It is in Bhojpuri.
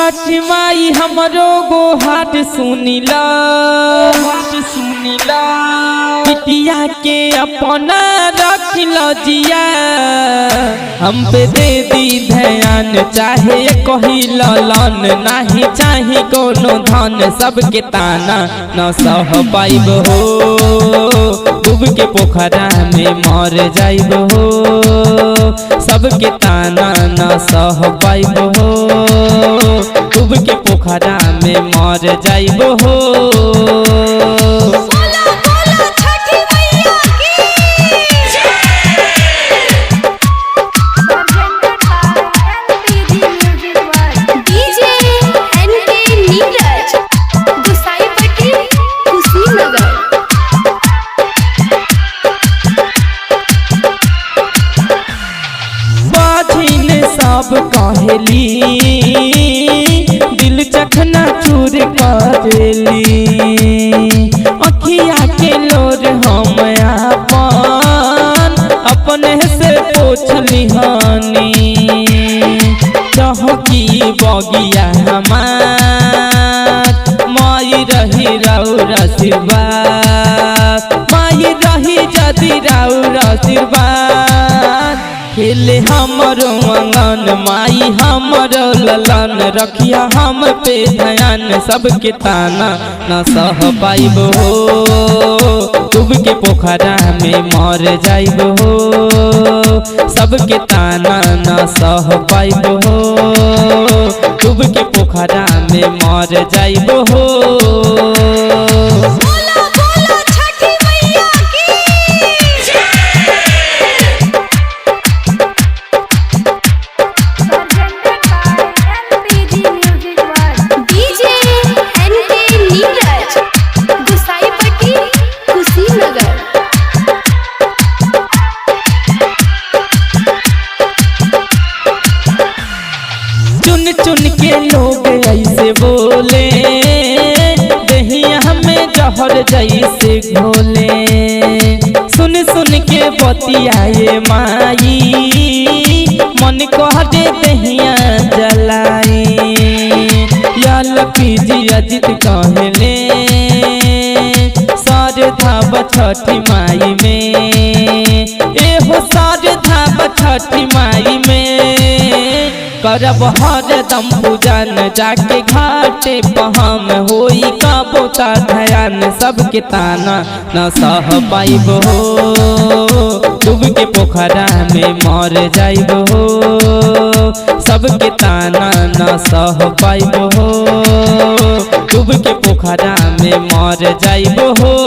छठी माई हमरो गोहाट सुनिला बिटिया के अपना रखिल जिया हम पे दे दी ध्यान चाहे कही ललन नहीं चाहे कोनो धन सबके ताना न सह पाइब हो डूब के पोखरा में मर जाइब हो सबके ताना न सह पाइब हो डूब के पोखरा में मर जाइब हो। सब कहली दिल चखना चूर करेली अखिया के लोर हम अपने से पोछली हनी चहकी बगिया हमार माई रही राउर आशीर्वाद माई रही जदि राउर आशीर्वाद खेले हमरो अंगन माई हमरो ललन रखिया हम पे ध्यान सबके ताना न सह पाइब हो डूब के पोखरा में मर जाइब हो सबके ताना न सह पाइब हो डूब के पोखरा में मर जाइब हो। चुन के लोग ऐसे बोले दहिया हमें जहर जैसे घोले सुन सुन के बतियाए माई मन कह दे दहिया जलाई याल पीजी अजित कहले सारे धाब छठी माई में एहो सारे धाब छठी माई में करब हरदम पूजन जाके घाटे पहम होई का बोता ध्यान सबके ताना न सह पाइब हो डूब के पोखरा में मर जाइब हो सबके ताना न सह पाइब हो डूब के पोखरा में मर जाइब हो।